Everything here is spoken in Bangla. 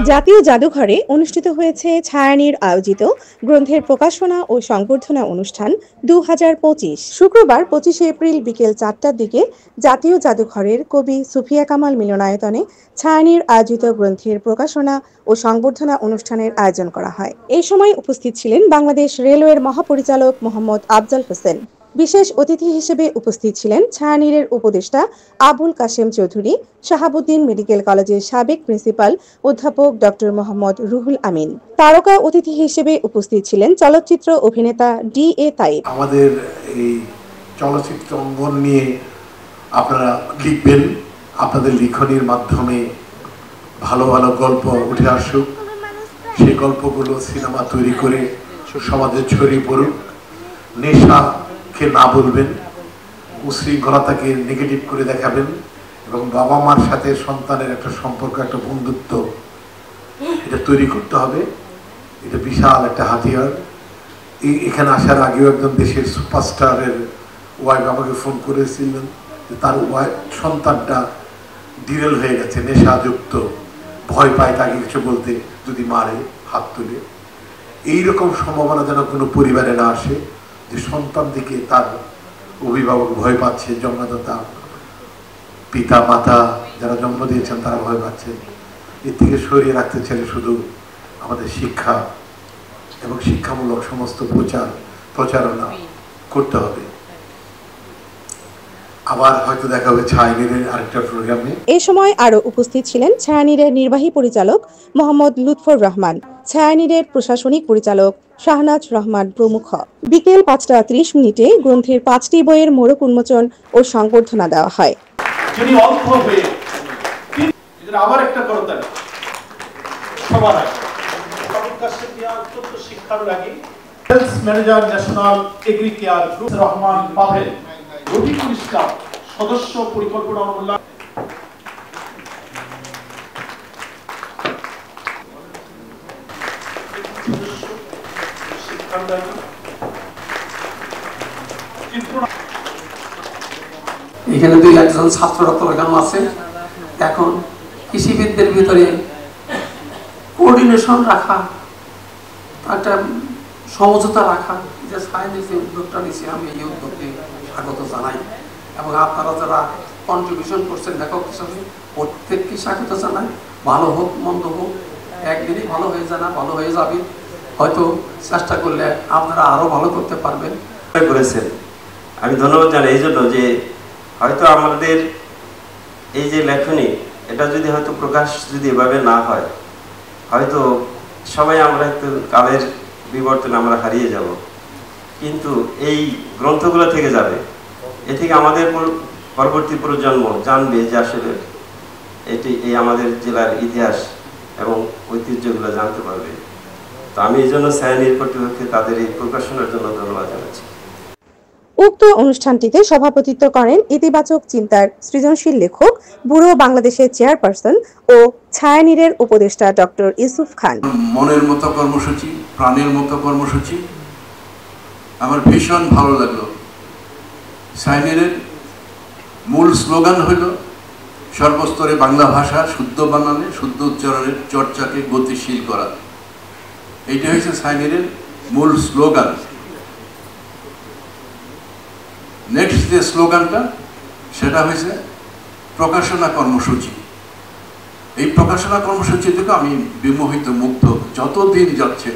জাতীয় জাদুঘরে অনুষ্ঠিত হয়েছে ছায়ানীড় আয়োজিত গ্রন্থের প্রকাশনা ও সংবর্ধনা অনুষ্ঠান 2025। শুক্রবার 25 এপ্রিল বিকেল 4টার দিকে জাতীয় জাদুঘরের কবি সুফিয়া কামাল মিলনায়তনে ছায়ানীড় আয়োজিত গ্রন্থের প্রকাশনা ও সংবর্ধনা অনুষ্ঠানের আয়োজন করা হয়। এই সময় উপস্থিত ছিলেন বাংলাদেশ রেলওয়ের মহাপরিচালক মোহাম্মদ আফজাল হোসেন। বিশেষ অতিথি হিসেবে উপস্থিত ছিলেন ছায়ানীড়ের উপদেষ্টা আবুল কাশেম চৌধুরী, শাহাবুদ্দিন মেডিকেল কলেজের সাবেক প্রিন্সিপাল অধ্যাপক ডক্টর মোহাম্মদ রুহুল আমিন। তারকা অতিথি হিসেবে উপস্থিত ছিলেন চলচ্চিত্র অভিনেতা DA তাইব। আমাদের এই চলচ্চিত্র অঙ্গন নিয়ে আপনারা লিখবেন, আপনাদের লিখনির মাধ্যমে ভালো ভালো গল্প উঠে আসুক, সেই গল্পগুলো সিনেমা তৈরি করে সমাজে ছড়িয়ে পড়ুক। নেশাকে না বলবেন, উশৃঙ্খলতাকে নেগেটিভ করে দেখাবেন এবং বাবা মার সাথে সন্তানের একটা সম্পর্ক, একটা বন্ধুত্ব এটা তৈরি করতে হবে। এটা বিশাল একটা হাতিয়ার। এখানে আসার আগেও একজন দেশের সুপারস্টারের ওয়াইফ আমাকে ফোন করেছিলেন যে তার সন্তানটা ডিরেল হয়ে গেছে, নেশাযুক্ত, ভয় পায় তাকে কিছু বলতে, যদি মারে হাত তুলে। এইরকম সম্ভাবনা যেন কোনো পরিবারে না আসে যে সন্তান দিকে তার অভিভাবক ভয় পাচ্ছে, জন্মদাতা পিতা মাতা যারা জন্ম দিয়েছেন তারা ভয় পাচ্ছেন। এর থেকে সরিয়ে রাখতে চাইলে শুধু আমাদের শিক্ষা এবং শিক্ষামূলক সমস্ত প্রচারণা করতে হবে। আবার হয়তো দেখা হবে ছায়ানীড়ের আরেকটা প্রোগ্রামে। এই সময় আরো উপস্থিত ছিলেন ছায়ানীড়ের নির্বাহী পরিচালক মোহাম্মদ লুৎফর রহমান, ছায়ানীড়ের প্রশাসনিক পরিচালক শাহনাজ রহমান প্রমুখ। বিকেল 5টা 30 গ্রন্থের 5টি বইয়ের মোড়ক উন্মোচন ও সংবর্ধনা দেওয়া হয়। যিনি অল্প হয়ে আবার একটা করতালি সবার আগে সবার কাছে দেওয়া অত্যন্ত শিক্ষার লাগে। Sales manager national agri care group Rahman Pavel, Rafiqul Islam সদস্য পরিকল্পনা অনুমোদন। এখানে 2 লাখ জন ছাত্ররা প্রোগ্রাম আছে। এখন কৃষিবিদদের ভিতরে কোঅর্ডিনেশন রাখা, একটা সমঝোতা রাখা, যে ছায়ানীড় যে উদ্যোগটা নিয়েছে আমি এই উদ্যোগকে স্বাগত জানাই এবং আপনারা যারা কন্ট্রিবিউশন করছেন লেখক হিসাবে প্রত্যেককে স্বাগত জানাই। ভালো হোক মন্দ হোক, একদিনই ভালো হয়ে যায় না, ভালো হয়ে যাবে। হয়তো চেষ্টা করলে আপনারা আরও ভালো করতে পারবেন। করেছেন আমি ধন্যবাদ জানাই এই জন্য যে হয়তো আমাদের এই যে লেখনী এটা যদি হয়তো প্রকাশ যদি এভাবে না হয়, হয়তো সবাই আমরা একটু কালের বিবর্তনে আমরা হারিয়ে যাব, কিন্তু এই গ্রন্থগুলো থেকে যাবে। এ থেকে আমাদের পরবর্তী প্রজন্ম জানবে যে আসলে এই আমাদের জেলার ইতিহাস এবং ঐতিহ্যগুলো জানতে পারবে। তো আমি এই জন্য ছায়ানীড় কর্তৃপক্ষকে তাদের এই প্রকাশনার জন্য ধন্যবাদ জানাচ্ছি। উক্ত অনুষ্ঠানটিতে সভাপতিত্ব করেন ইতিবাচক চিন্তার সৃজনশীল লেখক, ব্যুরো বাংলাদেশের চেয়ারপারসন ও ছায়ানীড়ের উপদেষ্টা ডক্টর ইউসুফ খান। মনের মতো কর্মসূচি, প্রাণের মতো কর্মসূচি আমার ভীষণ ভালো লাগলো। ছায়ানীড়ের মূল স্লোগান হইল সর্বস্তরে বাংলা ভাষা শুদ্ধ বানানে, শুদ্ধ উচ্চারণের চর্চাকে গতিশীল করা। এইটা হয়েছে ছায়ানীড়ের মূল স্লোগান। নেক্সট যে স্লোগানটা সেটা হয়েছে প্রকাশনা কর্মসূচি। এই প্রকাশনা কর্মসূচি থেকে আমি বিমোহিত, মুগ্ধ। যত দিন যাচ্ছে